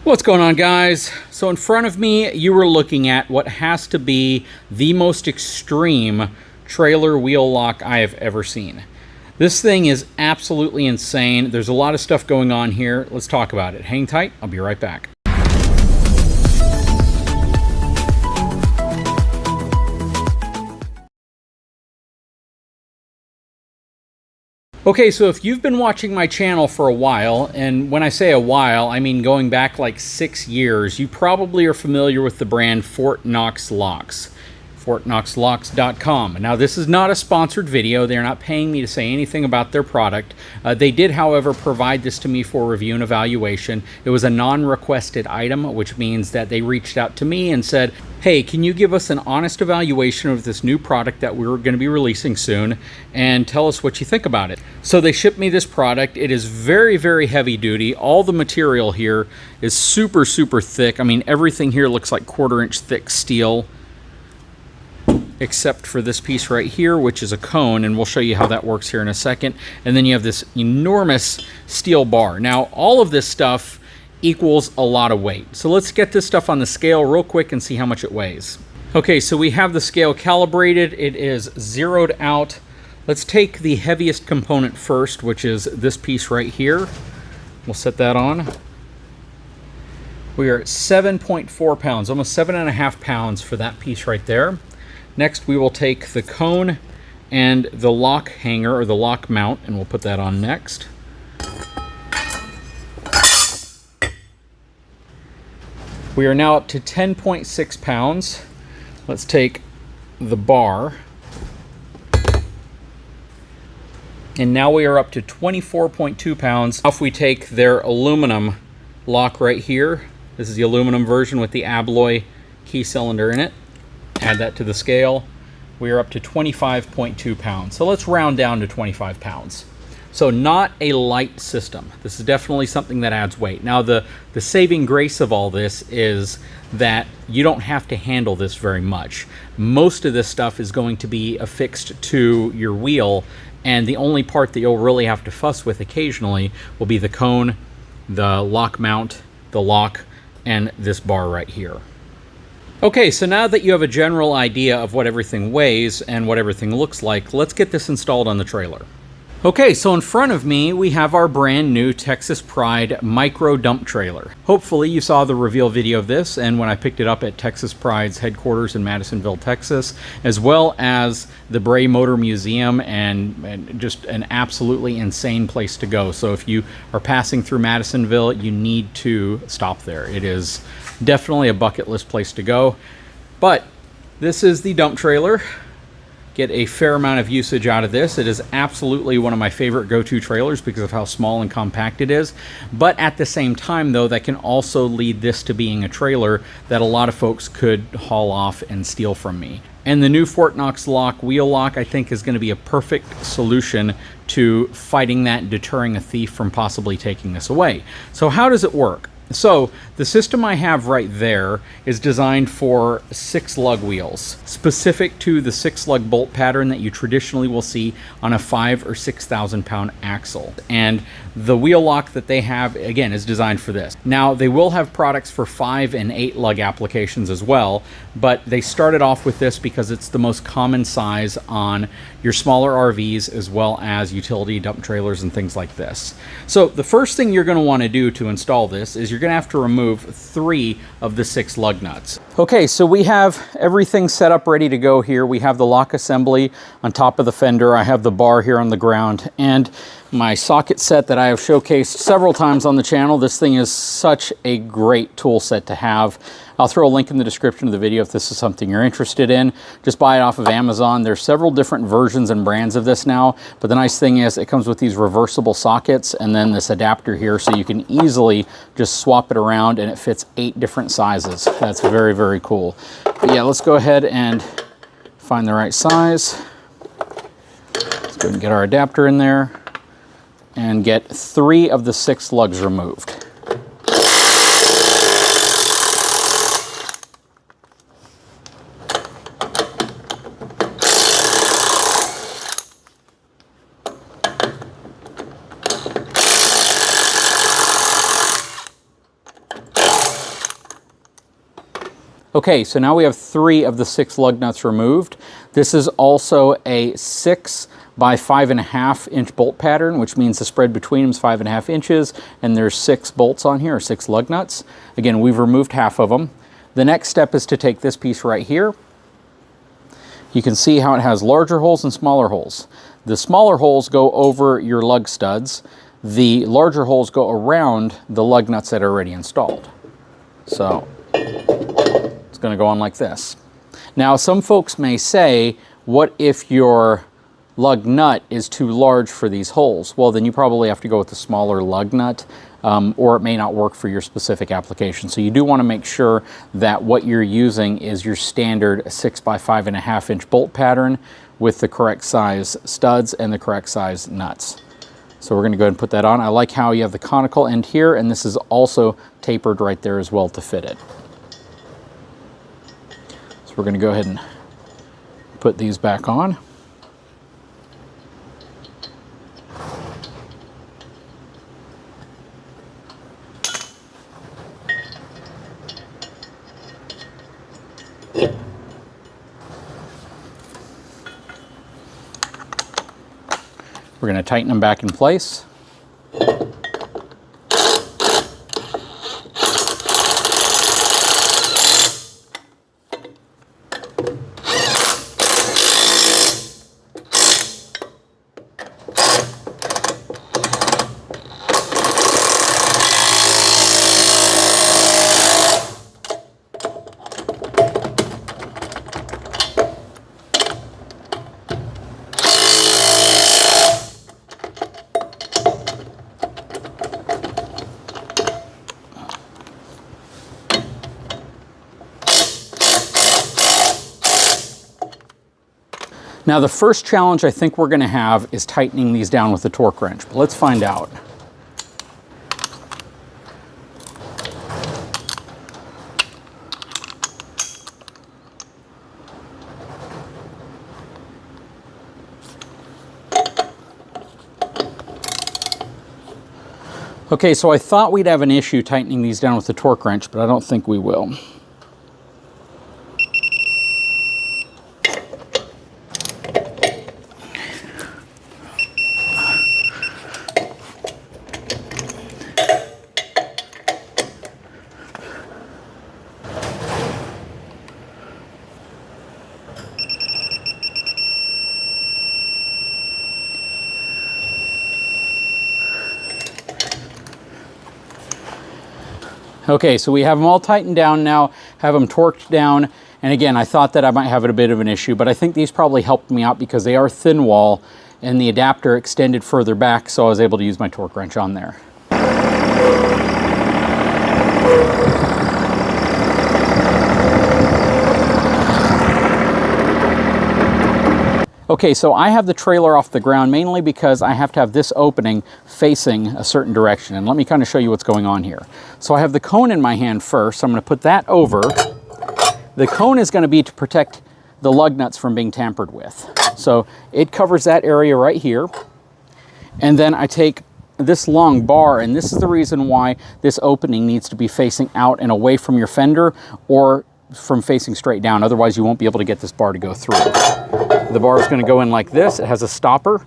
What's going on, guys? So in front of me, you were looking at what has to be the most extreme trailer wheel lock I have ever seen. This thing is absolutely insane. There's a lot of stuff going on here. Let's talk about it. Hang tight. I'll be right back. Okay, so if you've been watching my channel for a while, and when I say a while, I mean going back like 6 years, you probably are familiar with the brand Fort Knox Locks. FortKnoxLocks.com. Now, this is not a sponsored video. They're not paying me to say anything about their product. They did, however, provide this to me for review and evaluation. It was a non-requested item, which means that they reached out to me and said, hey, can you give us an honest evaluation of this new product that we're going to be releasing soon and tell us what you think about it? So they shipped me this product. It is very, very heavy duty. All the material here is super, super thick. I mean, everything here looks like 1/4-inch thick steel, except for this piece right here, which is a cone, and we'll show you how that works here in a second. And then you have this enormous steel bar. Now, all of this stuff equals a lot of weight. So let's get this stuff on the scale real quick and see how much it weighs. Okay, so we have the scale calibrated. It is zeroed out. Let's take the heaviest component first, which is this piece right here. We'll set that on. We are at 7.4 pounds, almost 7.5 pounds for that piece right there. Next, we will take the cone and the lock hanger, or the lock mount, and we'll put that on next. We are now up to 10.6 pounds. Let's take the bar. And now we are up to 24.2 pounds. Now if we take their aluminum lock right here, this is the aluminum version with the alloy key cylinder in it. Add that to the scale, we are up to 25.2 pounds. So let's round down to 25 pounds. So not a light system. This is definitely something that adds weight. Now the saving grace of all this is that you don't have to handle this very much. Most of this stuff is going to be affixed to your wheel, and the only part that you'll really have to fuss with occasionally will be the cone, the lock mount, the lock, and this bar right here. Okay, so now that you have a general idea of what everything weighs and what everything looks like, let's get this installed on the trailer. Okay, so in front of me, we have our brand new Texas Pride micro dump trailer. Hopefully you saw the reveal video of this and when I picked it up at Texas Pride's headquarters in Madisonville, Texas, as well as the Bray Motor Museum, and just an absolutely insane place to go. So if you are passing through Madisonville, you need to stop there. It is definitely a bucket list place to go. But this is the dump trailer. Get a fair amount of usage out of this. It is absolutely one of my favorite go-to trailers because of how small and compact it is. But at the same time, though, that can also lead this to being a trailer that a lot of folks could haul off and steal from me. And the new Fort Knox lock wheel lock, I think, is going to be a perfect solution to fighting that and deterring a thief from possibly taking this away. So how does it work? So the system I have right there is designed for 6-lug wheels, specific to the 6-lug bolt pattern that you traditionally will see on a 5,000 or 6,000 pound axle. And the wheel lock that they have, again, is designed for this. Now, they will have products for 5 and 8-lug applications as well, but they started off with this because it's the most common size on your smaller RVs as well as utility dump trailers and things like this. So the first thing you're going to want to do to install this is you're going to have to remove 3 of the 6 lug nuts. Okay, so we have everything set up ready to go here. We have the lock assembly on top of the fender. I have the bar here on the ground, and my socket set that I have showcased several times on the channel. This thing is such a great tool set to have. I'll throw a link in the description of the video if this is something you're interested in. Just buy it off of Amazon. There's several different versions and brands of this now, but the nice thing is it comes with these reversible sockets and then this adapter here, so you can easily just swap it around and it fits 8 different sizes. That's very, very cool. But yeah, let's go ahead and find the right size. Let's go ahead and get our adapter in there and get 3 of the 6 lugs removed. Okay, so now we have 3 of the 6 lug nuts removed. This is also a 6 by 5.5 inch bolt pattern, which means the spread between them is 5.5 inches, and there's 6 bolts on here, or 6 lug nuts. Again, we've removed half of them. The next step is to take this piece right here. You can see how it has larger holes and smaller holes. The smaller holes go over your lug studs. The larger holes go around the lug nuts that are already installed. So it's going to go on like this. Now, some folks may say, what if your lug nut is too large for these holes? Well, then you probably have to go with the smaller lug nut, or it may not work for your specific application. So you do want to make sure that what you're using is your standard 6 by 5.5 inch bolt pattern with the correct size studs and the correct size nuts. So we're going to go ahead and put that on. I like how you have the conical end here, and this is also tapered right there as well to fit it. So we're going to go ahead and put these back on. We're going to tighten them back in place. Now, the first challenge I think we're going to have is tightening these down with the torque wrench, but let's find out. Okay, so I thought we'd have an issue tightening these down with the torque wrench, but I don't think we will. Okay, so we have them all tightened down now, have them torqued down, and again, I thought that I might have a bit of an issue, but I think these probably helped me out because they are thin wall and the adapter extended further back, so I was able to use my torque wrench on there. Okay, so I have the trailer off the ground mainly because I have to have this opening facing a certain direction. And let me kind of show you what's going on here. So I have the cone in my hand first. So I'm going to put that over. The cone is going to be to protect the lug nuts from being tampered with. So it covers that area right here. And then I take this long bar, and this is the reason why this opening needs to be facing out and away from your fender or from facing straight down. Otherwise, you won't be able to get this bar to go through. The bar is going to go in like this. It has a stopper,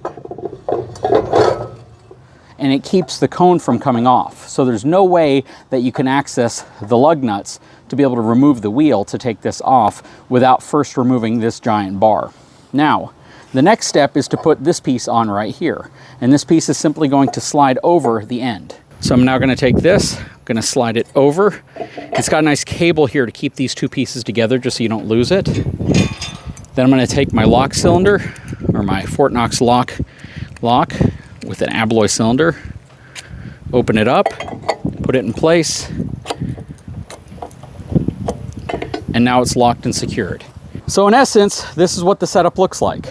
and it keeps the cone from coming off. So there's no way that you can access the lug nuts to be able to remove the wheel to take this off without first removing this giant bar. Now, the next step is to put this piece on right here. And this piece is simply going to slide over the end. So I'm now going to take this, I'm going to slide it over. It's got a nice cable here to keep these two pieces together just so you don't lose it. Then I'm going to take my lock cylinder, or my Fort Knox lock with an alloy cylinder, open it up, put it in place, and now it's locked and secured. So in essence, this is what the setup looks like.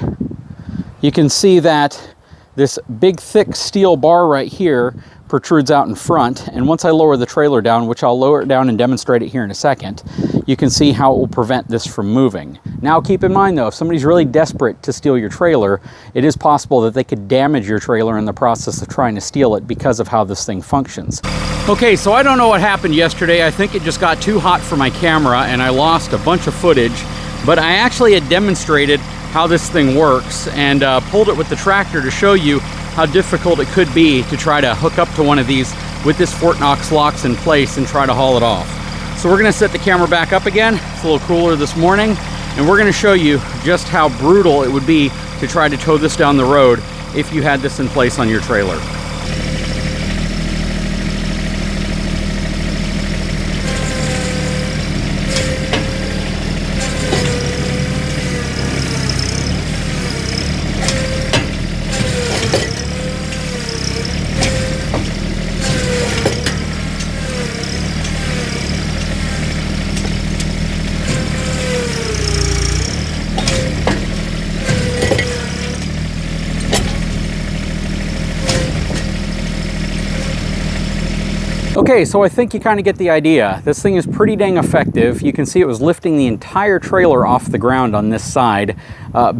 You can see that this big thick steel bar right here protrudes out in front, and once I lower the trailer down, which I'll lower it down and demonstrate it here in a second, you can see how it will prevent this from moving. Now keep in mind though, if somebody's really desperate to steal your trailer, it is possible that they could damage your trailer in the process of trying to steal it because of how this thing functions. Okay, so I don't know what happened yesterday. I think it just got too hot for my camera and I lost a bunch of footage, but I actually had demonstrated how this thing works and pulled it with the tractor to show you how difficult it could be to try to hook up to one of these with this Fort Knox locks in place and try to haul it off. So we're gonna set the camera back up again. It's a little cooler this morning, and we're gonna show you just how brutal it would be to try to tow this down the road if you had this in place on your trailer. Okay, so I think you kind of get the idea. This thing is pretty dang effective. You can see it was lifting the entire trailer off the ground on this side,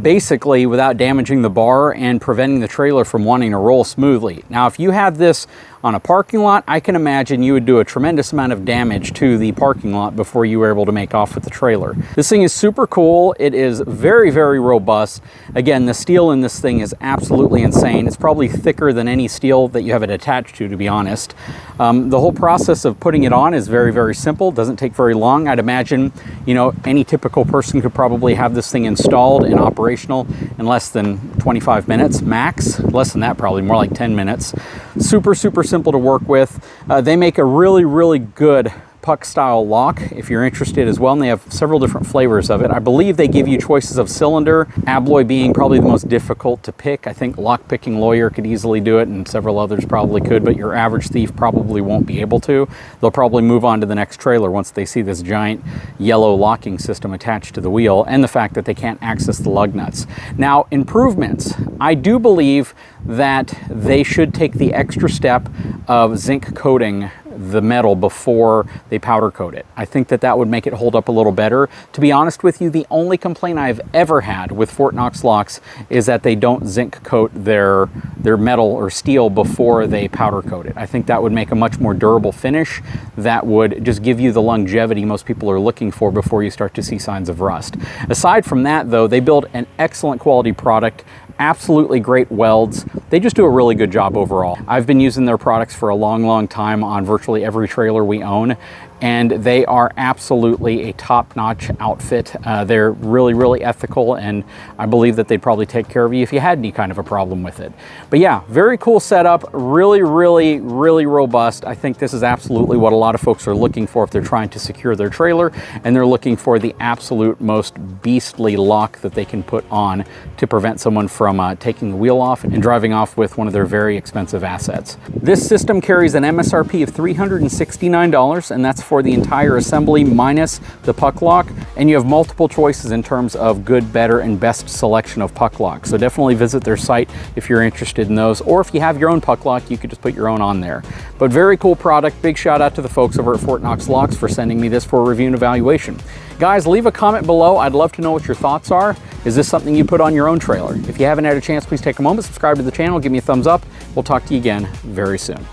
basically without damaging the bar and preventing the trailer from wanting to roll smoothly. Now, if you had this on a parking lot, I can imagine you would do a tremendous amount of damage to the parking lot before you were able to make off with the trailer. This thing is super cool. It is very, very robust. Again, the steel in this thing is absolutely insane. It's probably thicker than any steel that you have it attached to be honest. The whole process of putting it on is very, very simple. Doesn't take very long. I'd imagine, you know, any typical person could probably have this thing installed and operational in less than 25 minutes max. Less than that, probably more like 10 minutes. Super, super simple to work with. They make a really, really good puck style lock if you're interested as well, and they have several different flavors of it. I believe they give you choices of cylinder, abloy being probably the most difficult to pick. I think lock picking lawyer could easily do it and several others probably could, but your average thief probably won't be able to. They'll probably move on to the next trailer once they see this giant yellow locking system attached to the wheel and the fact that they can't access the lug nuts. Now, improvements. I do believe that they should take the extra step of zinc coating the metal before they powder coat it. I think that that would make it hold up a little better. To be honest with you, the only complaint I've ever had with Fort Knox locks is that they don't zinc coat their metal or steel before they powder coat it. I think that would make a much more durable finish that would just give you the longevity most people are looking for before you start to see signs of rust. Aside from that though, they build an excellent quality product, absolutely great welds. They just do a really good job overall. I've been using their products for a long, long time on virtually every trailer we own, and they are absolutely a top-notch outfit. They're really, really ethical, and I believe that they'd probably take care of you if you had any kind of a problem with it. But yeah, very cool setup, really, really, really robust. I think this is absolutely what a lot of folks are looking for if they're trying to secure their trailer, and they're looking for the absolute most beastly lock that they can put on to prevent someone from taking the wheel off and driving off with one of their very expensive assets. This system carries an MSRP of $369, and that's for the entire assembly minus the puck lock, and you have multiple choices in terms of good, better, and best selection of puck locks. So definitely visit their site if you're interested in those, or if you have your own puck lock, you could just put your own on there. But very cool product. Big shout out to the folks over at Fort Knox Locks for sending me this for a review and evaluation. Guys, leave a comment below. I'd love to know what your thoughts are. Is this something you put on your own trailer? If you haven't had a chance, please take a moment, subscribe to the channel, give me a thumbs up. We'll talk to you again very soon.